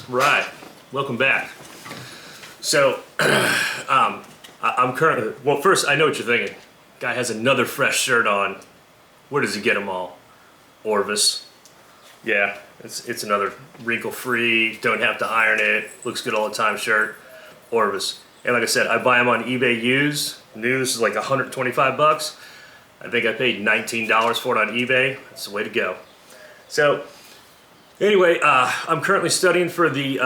Right. Welcome back. So, I'm currently, well, first, I know what you're thinking. Guy has another fresh shirt on. Where does he get them all? Orvis. Yeah, it's another wrinkle-free, don't have to iron it, looks good all the time shirt. Orvis. And like I said, I buy them on eBay used. New is like 125 bucks. I think I paid $19 for it on eBay. That's the way to go. So, anyway, I'm currently studying for the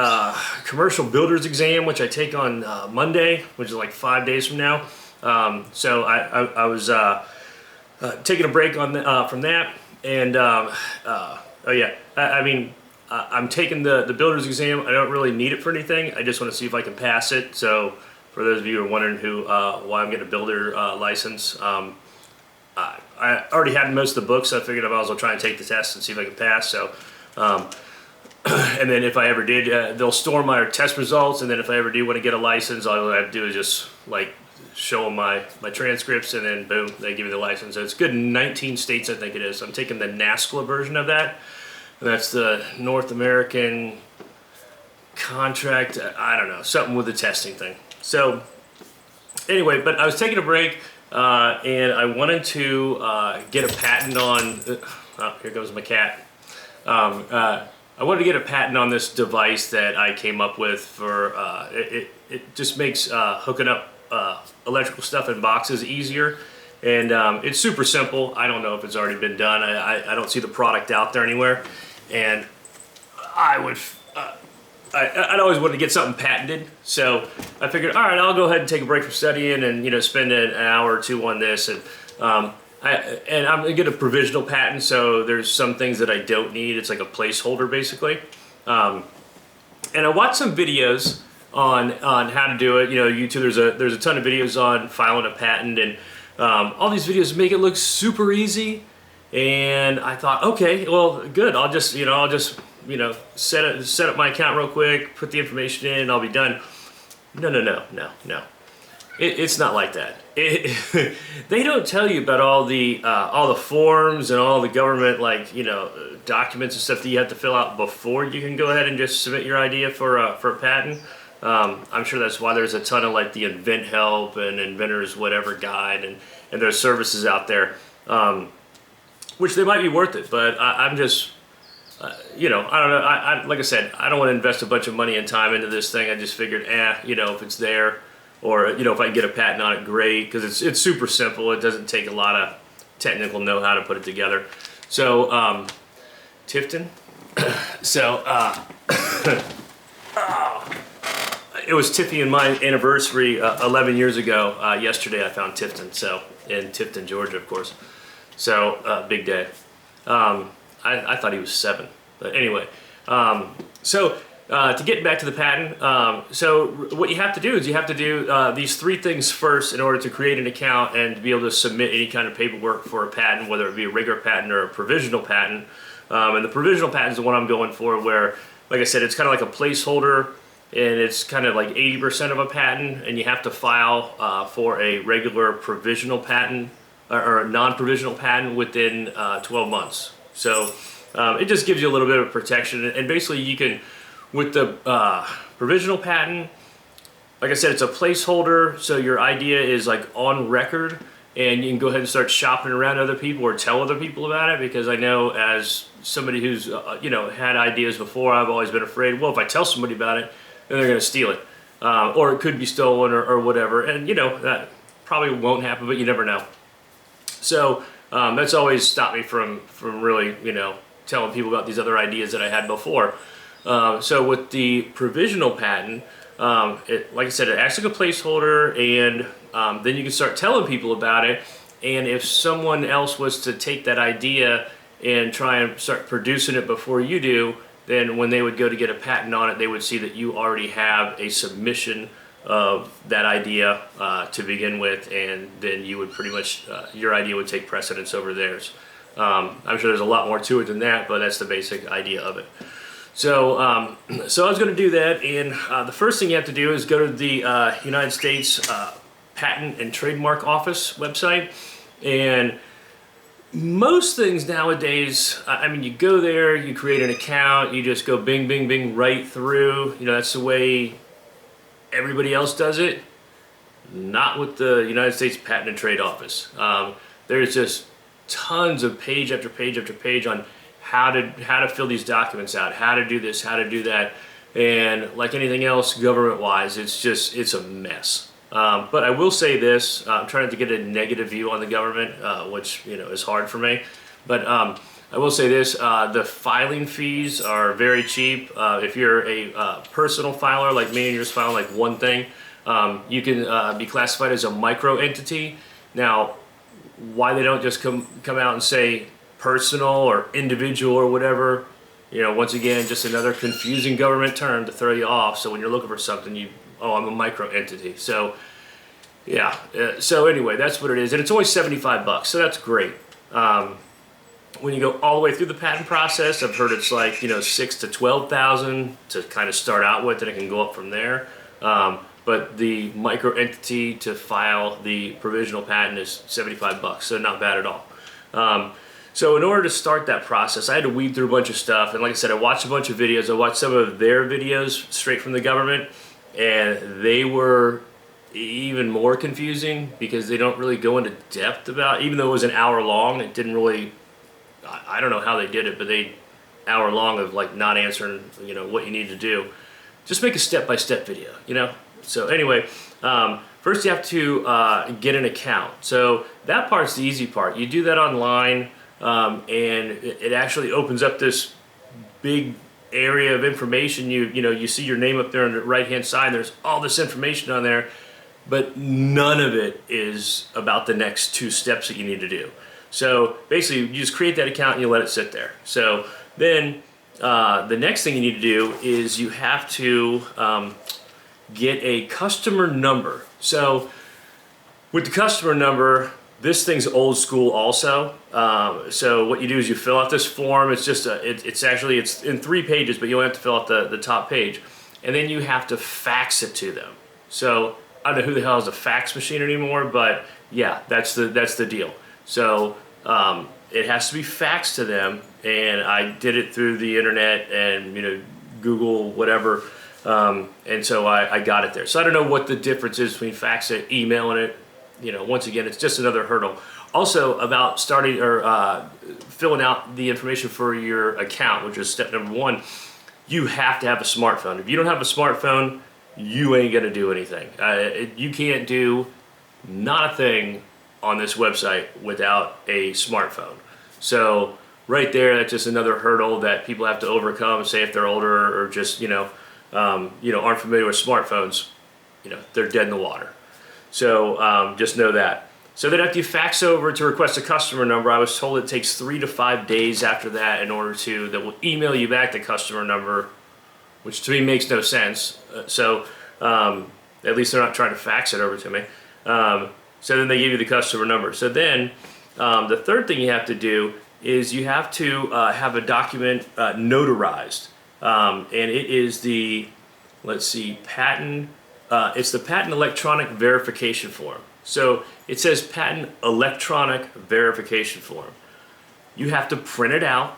commercial builder's exam, which I take on Monday, which is like 5 days from now. So I was taking a break on from that, and oh yeah, I'm taking the builder's exam. I don't really need it for anything. I just want to see if I can pass it. So for those of you who are wondering why I'm getting a builder license, I already had most of the books, so I figured I might as well try and take the test and see if I can pass. So. And then if I ever did, they'll store my test results, and then if I ever do want to get a license, all I have to do is just like show them my transcripts, and then boom, they give me the license. So it's good in 19 states, I think it is. I'm taking the NASCLA version of that, and that's the North American contract, I don't know, something with the testing thing. So anyway, but I was taking a break, and I wanted to get a patent on, oh, here goes my cat. I wanted to get a patent on this device that I came up with for, it just makes hooking up electrical stuff in boxes easier, and it's super simple. I don't know if it's already been done. I don't see the product out there anywhere, and I'd always wanted to get something patented, so I figured, all right, I'll go ahead and take a break from studying and spend an hour or two on this, and I'm going to get a provisional patent, so there's some things that I don't need. It's like a placeholder, basically. And I watched some videos on how to do it. YouTube, there's a ton of videos on filing a patent, and all these videos make it look super easy. And I thought, okay, well, good. I'll just set up my account real quick, put the information in, and I'll be done. No. It's not like that. They don't tell you about all the forms and all the government documents and stuff that you have to fill out before you can go ahead and just submit your idea for a patent. I'm sure that's why there's a ton of like the Invent Help and Inventors Whatever Guide and there's services out there, which they might be worth it. But I'm just I don't know. Like I said, I don't want to invest a bunch of money and time into this thing. I just figured, if it's there. Or, if I can get a patent on it, great, because it's super simple. It doesn't take a lot of technical know-how to put it together. So, Tifton. So, it was Tiffany and my anniversary 11 years ago. Yesterday I found Tifton, so in Tifton, Georgia, of course. So, big day. I thought he was 7, but anyway. To get back to the patent, so what you have to do is you have to do these 3 things first in order to create an account and to be able to submit any kind of paperwork for a patent, whether it be a regular patent or a provisional patent. And the provisional patent is the one I'm going for, where, like I said, it's kind of like a placeholder, and it's kind of like 80% of a patent, and you have to file for a regular provisional patent or a non-provisional patent within 12 months. So it just gives you a little bit of protection, and basically you can. With the provisional patent, like I said, it's a placeholder, so your idea is like on record, and you can go ahead and start shopping around other people or tell other people about it, because I know as somebody who's had ideas before, I've always been afraid, well, if I tell somebody about it, then they're going to steal it, or it could be stolen or whatever, and that probably won't happen, but you never know. So that's always stopped me from really telling people about these other ideas that I had before. So with the provisional patent, like I said, it acts like a placeholder, and then you can start telling people about it. And if someone else was to take that idea and try and start producing it before you do, then when they would go to get a patent on it, they would see that you already have a submission of that idea to begin with, and then you would pretty much, your idea would take precedence over theirs. I'm sure there's a lot more to it than that, but that's the basic idea of it. So I was going to do that, and the first thing you have to do is go to the United States Patent and Trademark Office website, and Most things nowadays, I mean, you go there, you create an account, you just go bing, bing, bing right through. You know, that's the way everybody else does it. Not with the United States Patent and Trade Office. There's just tons of page after page after page on how to fill these documents out, how to do this, how to do that, and like anything else government-wise, it's a mess. But I will say this: I'm trying to get a negative view on the government, which is hard for me. But I will say this: the filing fees are very cheap. If you're a personal filer like me and you're just filing like one thing, you can be classified as a micro entity. Now, why they don't just come out and say personal or individual or whatever, once again, just another confusing government term to throw you off. So when you're looking for something, I'm a micro entity. So yeah, so anyway, that's what it is. And it's only $75, so that's great. When you go all the way through the patent process, I've heard it's like, 6 to 12,000 to kind of start out with, and it can go up from there. But the micro entity to file the provisional patent is $75, so not bad at all. So in order to start that process, I had to weed through a bunch of stuff. And like I said, I watched a bunch of videos. I watched some of their videos straight from the government, and they were even more confusing because they don't really go into depth about, even though it was an hour long, it didn't really, I don't know how they did it, but hour long of like not answering, what you need to do. Just make a step-by-step video, So anyway, first you have to get an account. So that part's the easy part. You do that online, and it actually opens up this big area of information. You see your name up there on the right-hand side, and there's all this information on there, but none of it is about the next 2 steps that you need to do. So basically, you just create that account and you let it sit there. So then the next thing you need to do is you have to get a customer number. So with the customer number, this thing's old school also. So what you do is you fill out this form. It's just it's in 3 pages, but you only have to fill out the top page, and then you have to fax it to them. So I don't know who the hell has a fax machine anymore, but yeah, that's the deal. So it has to be faxed to them, and I did it through the internet and Google whatever, and so I got it there. So I don't know what the difference is between fax it, emailing it. Once again, it's just another hurdle. Also, about starting or filling out the information for your account, which is step number 1, you have to have a smartphone. If you don't have a smartphone, you ain't gonna do anything. You can't do not a thing on this website without a smartphone. So right there, that's just another hurdle that people have to overcome. Say if they're older or just aren't familiar with smartphones, they're dead in the water. So just know that. So then after you fax over to request a customer number, I was told it takes 3 to 5 days after that in order to, that will email you back the customer number, which to me makes no sense. So at least they're not trying to fax it over to me. So then they give you the customer number. So then the third thing you have to do is you have to have a document notarized. And it is the, patent, it's the patent electronic verification form. So it says patent electronic verification form. You have to print it out,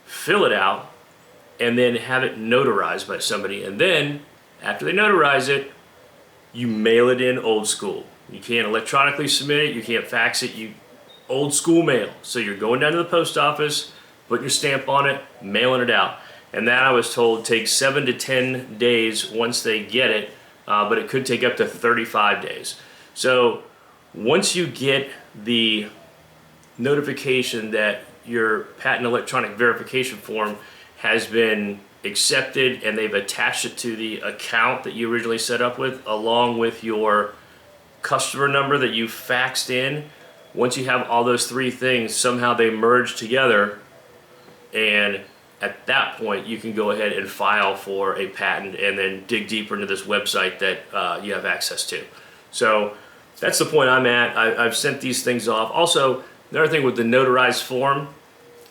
fill it out, and then have it notarized by somebody. And then after they notarize it, you mail it in old school. You can't electronically submit it, you can't fax it, old school mail. So you're going down to the post office, putting your stamp on it, mailing it out. And that, I was told, takes 7 to 10 days once they get it, but it could take up to 35 days. So once you get the notification that your patent electronic verification form has been accepted and they've attached it to the account that you originally set up with, along with your customer number that you faxed in, once you have all those 3 things, somehow they merge together, and at that point you can go ahead and file for a patent and then dig deeper into this website that you have access to. So that's the point I'm at. I've sent these things off. Also, another thing with the notarized form,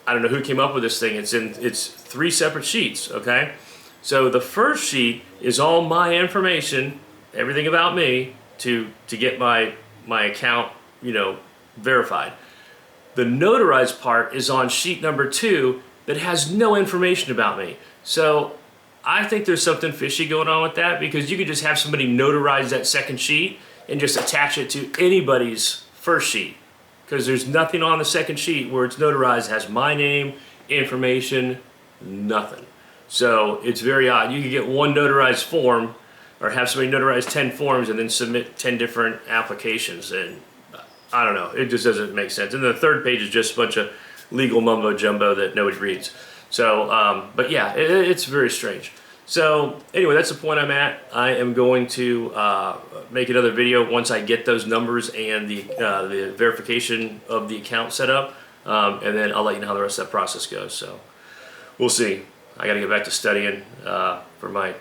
I don't know who came up with this thing. It's 3 separate sheets, okay? So the first sheet is all my information, everything about me to get my account, verified. The notarized part is on sheet number 2 that has no information about me. So I think there's something fishy going on with that, because you could just have somebody notarize that second sheet and just attach it to anybody's first sheet, because there's nothing on the second sheet where it's notarized has my name, information, nothing. So it's very odd. You could get one notarized form, or have somebody notarize 10 forms and then submit 10 different applications, and I don't know, it just doesn't make sense. And the third page is just a bunch of legal mumbo jumbo that nobody reads. So, but yeah, it's very strange. So anyway, that's the point I'm at. I am going to make another video once I get those numbers and the verification of the account set up, and then I'll let you know how the rest of that process goes. So we'll see. I got to get back to studying for my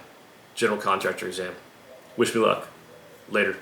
general contractor exam. Wish me luck. Later.